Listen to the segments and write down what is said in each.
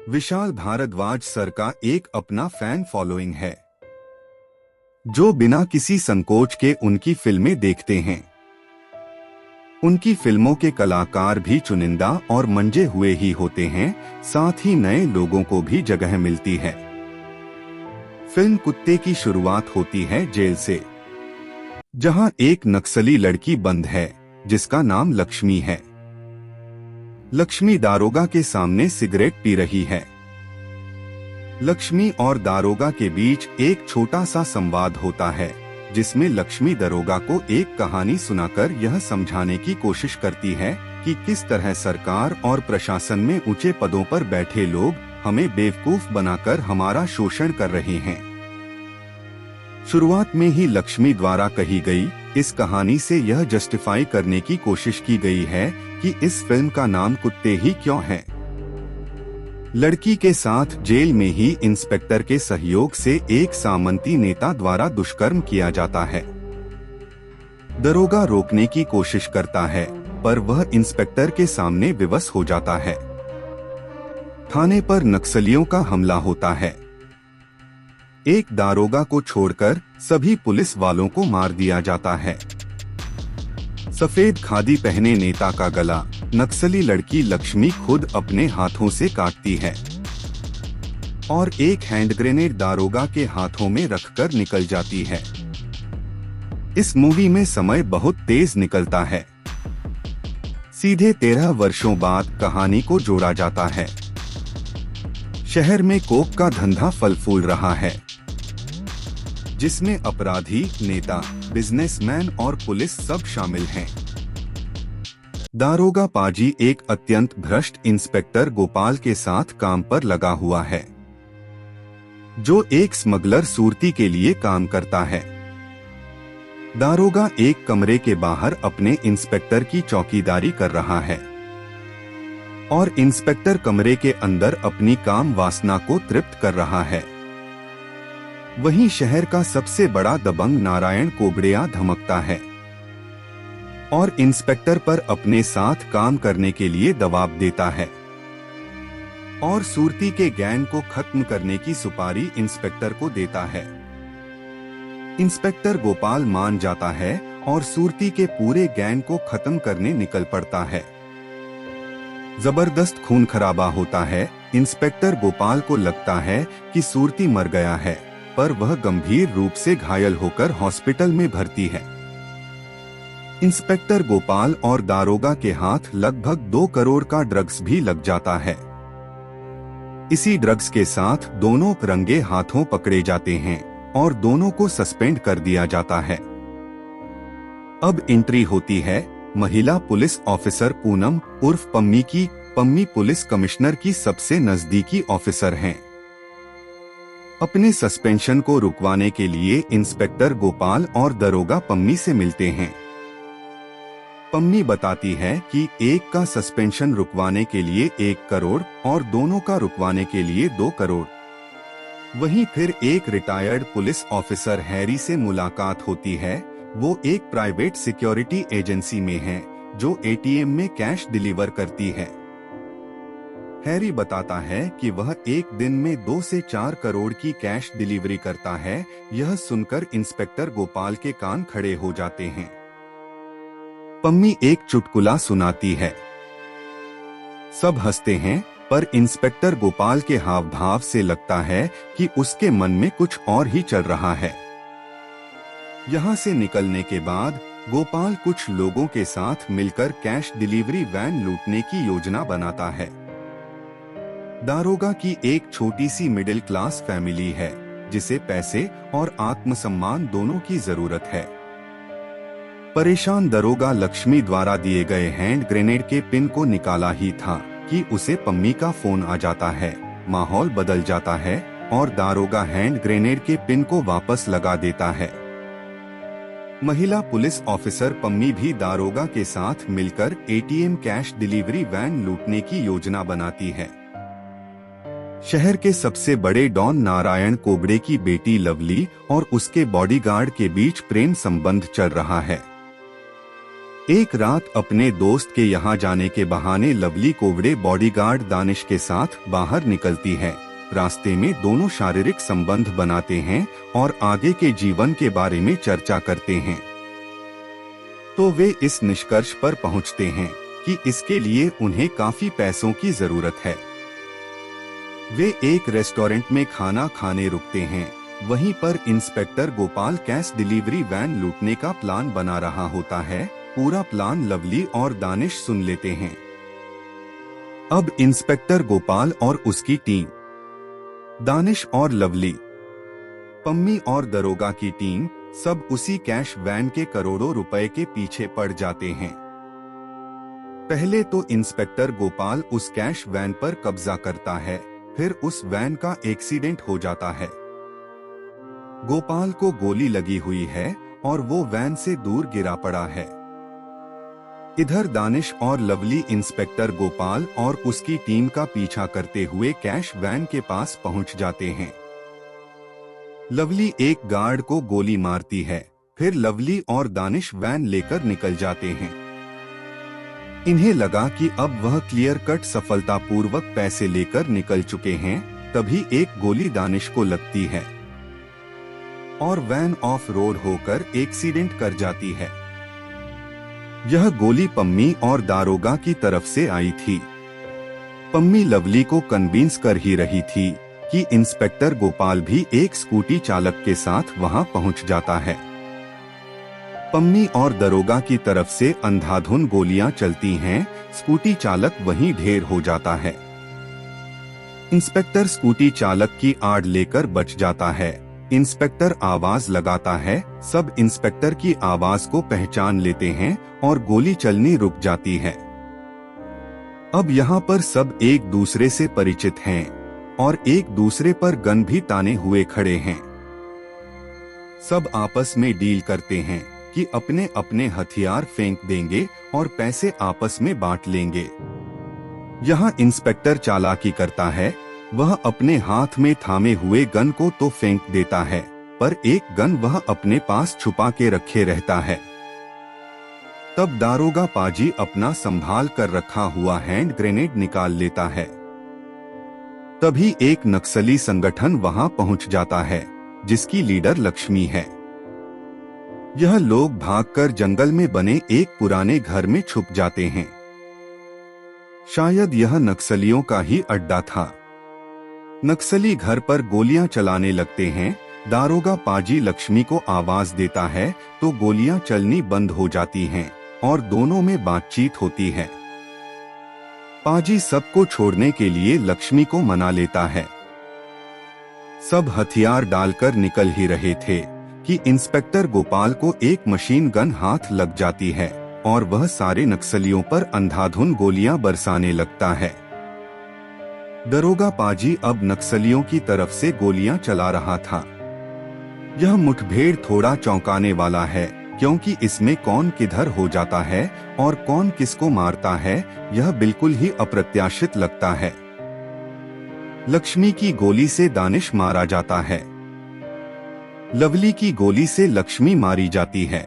Vishal Bhardwaj sir का एक अपना फैन फॉलोइंग है, जो बिना किसी संकोच के उनकी फिल्में देखते हैं। उनकी फिल्मों के कलाकार भी चुनिंदा और मंजे हुए ही होते हैं, साथ ही नए लोगों को भी जगह मिलती है। फिल्म कुत्ते की शुरुआत होती है जेल से, जहां एक नक्सली लड़की बंद है जिसका नाम लक्ष्मी है। लक्ष्मी दारोगा के सामने सिगरेट पी रही है। लक्ष्मी और दारोगा के बीच एक छोटा सा संवाद होता है, जिसमें लक्ष्मी दारोगा को एक कहानी सुनाकर यह समझाने की कोशिश करती है कि किस तरह सरकार और प्रशासन में ऊंचे पदों पर बैठे लोग हमें बेवकूफ बनाकर हमारा शोषण कर रहे हैं। शुरुआत में ही लक्ष्मी द्वारा कही गई इस कहानी से यह जस्टिफाई करने की कोशिश की गई है कि इस फिल्म का नाम कुत्ते ही क्यों है। लड़की के साथ जेल में ही इंस्पेक्टर के सहयोग से एक सामंती नेता द्वारा दुष्कर्म किया जाता है। दरोगा रोकने की कोशिश करता है, पर वह इंस्पेक्टर के सामने विवश हो जाता है। थाने पर नक्सलियों का हमला होता है। एक दारोगा को छोड़कर सभी पुलिस वालों को मार दिया जाता है। सफेद खादी पहने नेता का गला नक्सली लड़की लक्ष्मी खुद अपने हाथों से काटती है और एक हैंड ग्रेनेड दारोगा के हाथों में रखकर निकल जाती है। इस मूवी में समय बहुत तेज निकलता है। सीधे 13 वर्षों बाद कहानी को जोड़ा जाता है। शहर में कोक का धंधा फल फूल रहा है, जिसमें अपराधी, नेता, बिजनेसमैन और पुलिस सब शामिल हैं। दारोगा पाजी एक अत्यंत भ्रष्ट इंस्पेक्टर गोपाल के साथ काम पर लगा हुआ है, जो एक स्मगलर सूरती के लिए काम करता है। दारोगा एक कमरे के बाहर अपने इंस्पेक्टर की चौकीदारी कर रहा है और इंस्पेक्टर कमरे के अंदर अपनी काम वासना को तृप्त कर रहा है। वहीं शहर का सबसे बड़ा दबंग नारायण कोबड़िया धमकता है और इंस्पेक्टर पर अपने साथ काम करने के लिए दबाव देता है और सूरती के गैंग को खत्म करने की सुपारी इंस्पेक्टर को देता है। इंस्पेक्टर गोपाल मान जाता है और सूरती के पूरे गैंग को खत्म करने निकल पड़ता है। जबरदस्त खून खराबा होता है। इंस्पेक्टर गोपाल को लगता है कि सूरती मर गया है, पर वह गंभीर रूप से घायल होकर हॉस्पिटल में भर्ती है। इंस्पेक्टर गोपाल और दारोगा के हाथ लगभग 2 करोड़ का ड्रग्स भी लग जाता है। इसी ड्रग्स के साथ दोनों रंगे हाथों पकड़े जाते हैं और दोनों को सस्पेंड कर दिया जाता है। अब एंट्री होती है महिला पुलिस ऑफिसर पूनम उर्फ पम्मी की। पम्मी पुलिस कमिश्नर की सबसे नजदीकी ऑफिसर हैं। अपने सस्पेंशन को रुकवाने के लिए इंस्पेक्टर गोपाल और दरोगा पम्मी से मिलते हैं। पम्मी बताती है कि एक का सस्पेंशन रुकवाने के लिए 1 करोड़ और दोनों का रुकवाने के लिए 2 करोड़। वहीं फिर एक रिटायर्ड पुलिस ऑफिसर हैरी से मुलाकात होती है। वो एक प्राइवेट सिक्योरिटी एजेंसी में है जो एटीएम में कैश डिलीवर करती है। हैरी बताता है कि वह एक दिन में 2 से 4 करोड़ की कैश डिलीवरी करता है। यह सुनकर इंस्पेक्टर गोपाल के कान खड़े हो जाते हैं। पम्मी एक चुटकुला सुनाती है। सब हंसते हैं, पर इंस्पेक्टर गोपाल के हाव भाव से लगता है कि उसके मन में कुछ और ही चल रहा है। यहाँ से निकलने के बाद गोपाल कुछ लोगों के साथ मिलकर कैश डिलीवरी वैन लूटने की योजना बनाता है। दारोगा की एक छोटी सी मिडिल क्लास फैमिली है, जिसे पैसे और आत्मसम्मान दोनों की जरूरत है। परेशान दरोगा लक्ष्मी द्वारा दिए गए हैंड ग्रेनेड के पिन को निकाला ही था कि उसे पम्मी का फोन आ जाता है। माहौल बदल जाता है और दारोगा हैंड ग्रेनेड के पिन को वापस लगा देता है। महिला पुलिस ऑफिसर पम्मी भी दारोगा के साथ मिलकर एटीएम कैश डिलीवरी वैन लूटने की योजना बनाती है। शहर के सबसे बड़े डॉन नारायण कोबड़े की बेटी लवली और उसके बॉडीगार्ड के बीच प्रेम संबंध चल रहा है। एक रात अपने दोस्त के यहाँ जाने के बहाने लवली कोवड़े बॉडीगार्ड दानिश के साथ बाहर निकलती है। रास्ते में दोनों शारीरिक संबंध बनाते हैं और आगे के जीवन के बारे में चर्चा करते हैं। तो वे इस निष्कर्ष पर पहुंचते हैं कि इसके लिए उन्हें काफी पैसों की जरूरत है। वे एक रेस्टोरेंट में खाना खाने रुकते हैं। वहीं पर inspector Gopal cash delivery van लूटने का प्लान बना रहा होता है। पूरा प्लान लवली और दानिश सुन लेते हैं। अब इंस्पेक्टर गोपाल और उसकी टीम, दानिश और लवली, पम्मी और दरोगा की टीम सब उसी कैश वैन के करोड़ों रुपए के पीछे पड़ जाते हैं। पहले तो इंस्पेक्टर गोपाल उस कैश वैन पर कब्जा करता है, फिर उस वैन का एक्सीडेंट हो जाता है। गोपाल को गोली लगी हुई है और वो वैन से दूर गिरा पड़ा है। इधर दानिश और लवली इंस्पेक्टर गोपाल और उसकी टीम का पीछा करते हुए कैश वैन के पास पहुंच जाते हैं। लवली एक गार्ड को गोली मारती है, फिर लवली और दानिश वैन लेकर निकल जाते हैं। इन्हें लगा कि अब वह क्लियर कट सफलतापूर्वक पैसे लेकर निकल चुके हैं। तभी एक गोली दानिश को लगती है और वैन ऑफ रोड होकर एक्सीडेंट कर जाती है। यह गोली पम्मी और दारोगा की तरफ से आई थी। पम्मी लवली को कन्विंस कर ही रही थी कि इंस्पेक्टर गोपाल भी एक स्कूटी चालक के साथ वहां पहुंच जाता है। पम्मी और दरोगा की तरफ से अंधाधुन गोलियां चलती हैं। स्कूटी चालक वहीं ढेर हो जाता है। इंस्पेक्टर स्कूटी चालक की आड़ लेकर बच जाता है। इंस्पेक्टर आवाज लगाता है। सब इंस्पेक्टर की आवाज को पहचान लेते हैं और गोली चलनी रुक जाती है। अब यहाँ पर सब एक दूसरे से परिचित हैं और एक दूसरे पर गन भी ताने हुए खड़े हैं। सब आपस में डील करते हैं कि अपने अपने हथियार फेंक देंगे और पैसे आपस में बांट लेंगे। यहाँ इंस्पेक्टर चालाकी करता है। वह अपने हाथ में थामे हुए गन को तो फेंक देता है, पर एक गन वह अपने पास छुपा के रखे रहता है। तब दारोगा पाजी अपना संभाल कर रखा हुआ हैंड ग्रेनेड निकाल लेता है। तभी एक नक्सली संगठन वहां पहुंच जाता है, जिसकी लीडर लक्ष्मी है। यह लोग भागकर जंगल में बने एक पुराने घर में छुप जाते हैं। शायद यह नक्सलियों का ही अड्डा था। नक्सली घर पर गोलियां चलाने लगते हैं। दारोगा पाजी लक्ष्मी को आवाज देता है तो गोलियां चलनी बंद हो जाती हैं और दोनों में बातचीत होती है। पाजी सबको छोड़ने के लिए लक्ष्मी को मना लेता है। सब हथियार डालकर निकल ही रहे थे कि इंस्पेक्टर गोपाल को एक मशीन गन हाथ लग जाती है और वह सारे नक्सलियों पर अंधाधुन गोलियां बरसाने लगता है। दरोगा पाजी अब नक्सलियों की तरफ से गोलियां चला रहा था। यह मुठभेड़ थोड़ा चौंकाने वाला है, क्योंकि इसमें कौन किधर हो जाता है और कौन किसको मारता है, यह बिल्कुल ही अप्रत्याशित लगता है। लक्ष्मी की गोली से दानिश मारा जाता है। लवली की गोली से लक्ष्मी मारी जाती है।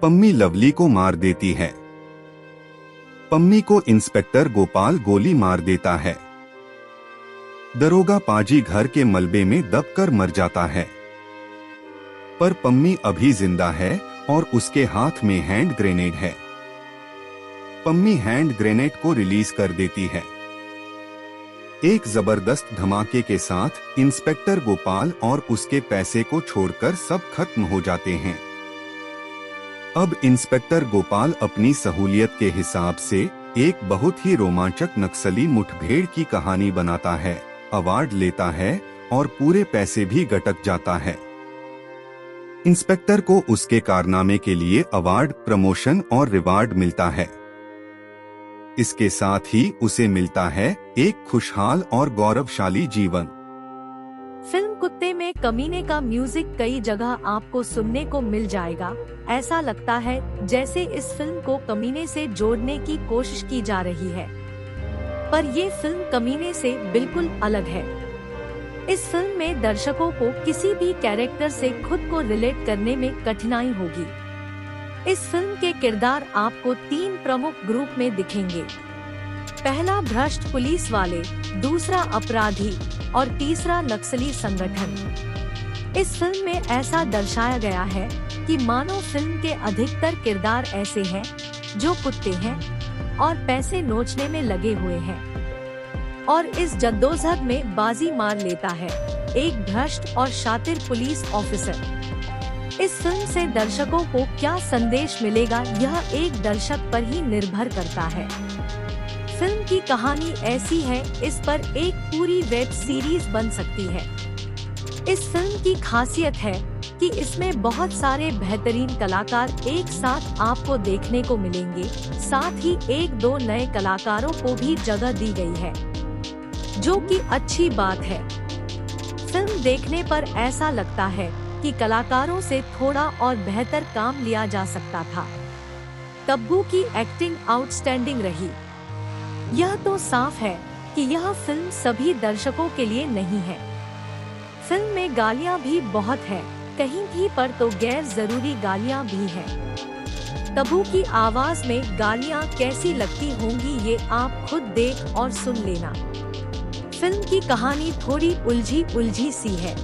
पम्मी लवली को मार देती है। पम्मी को इंस्पेक्टर गोपाल गोली मार देता है। दरोगा पाजी घर के मलबे में दबकर मर जाता है। पर पम्मी अभी जिंदा है और उसके हाथ में हैंड ग्रेनेड है। पम्मी हैंड ग्रेनेड को रिलीज कर देती है। एक जबरदस्त धमाके के साथ इंस्पेक्टर गोपाल और उसके पैसे को छोड़कर सब खत्म हो जाते हैं। अब इंस्पेक्टर गोपाल अपनी सहूलियत के हिसाब से एक बहुत ही रोमांचक नक्सली मुठभेड़ की कहानी बनाता है, अवार्ड लेता है और पूरे पैसे भी गटक जाता है। इंस्पेक्टर को उसके कारनामे के लिए अवार्ड, प्रमोशन और रिवार्ड मिलता है। इसके साथ ही उसे मिलता है एक खुशहाल और गौरवशाली जीवन। फिल्म कुत्ते में कमीने का म्यूजिक कई जगह आपको सुनने को मिल जाएगा। ऐसा लगता है जैसे इस फिल्म को कमीने से जोड़ने की कोशिश की जा रही है, पर ये फिल्म कमीने से बिल्कुल अलग है। इस फिल्म में दर्शकों को किसी भी कैरेक्टर से खुद को रिलेट करने में कठिनाई होगी। इस फिल्म के किरदार आपको 3 प्रमुख ग्रुप में दिखेंगे। पहला भ्रष्ट पुलिस वाले, दूसरा अपराधी और तीसरा नक्सली संगठन। इस फिल्म में ऐसा दर्शाया गया है कि मानो फिल्म के अधिकतर किरदार ऐसे हैं जो कुत्ते हैं और पैसे नोचने में लगे हुए हैं और इस जद्दोजहद में बाजी मार लेता है एक भ्रष्ट और शातिर पुलिस ऑफिसर। इस फिल्म से दर्शकों को क्या संदेश मिलेगा, यह एक दर्शक पर ही निर्भर करता है। फिल्म की कहानी ऐसी है, इस पर एक पूरी वेब सीरीज बन सकती है। इस फिल्म की खासियत है कि इसमें बहुत सारे बेहतरीन कलाकार एक साथ आपको देखने को मिलेंगे, साथ ही 1-2 नए कलाकारों को भी जगह दी गई है, जो कि अच्छी बात है। फिल्म देखने पर ऐसा लगता है कि कलाकारों से थोड़ा और बेहतर काम लिया जा सकता था। तब्बू की एक्टिंग आउटस्टैंडिंग रही। यह तो साफ है कि यह फिल्म सभी दर्शकों के लिए नहीं है। फिल्म में गालियां भी बहुत है, कहीं भी पर तो गैर जरूरी गालियां भी हैं। तब्बू की आवाज में गालियां कैसी लगती होंगी ये आप खुद देख और सुन लेना। फिल्म की कहानी थोड़ी उलझी सी है।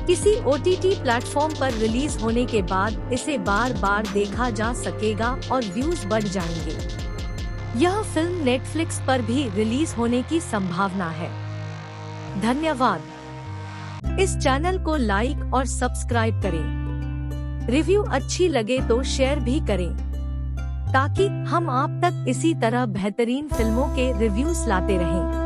किसी OTT प्लेटफॉर्म पर रिलीज होने के बाद इसे बार बार देखा जा सकेगा और व्यूज बढ़ जाएंगे। यह फिल्म नेटफ्लिक्स पर भी रिलीज होने की संभावना है। धन्यवाद। इस चैनल को लाइक और सब्सक्राइब करें। रिव्यू अच्छी लगे तो शेयर भी करें, ताकि हम आप तक इसी तरह बेहतरीन फिल्मों के रिव्यूज लाते रहें।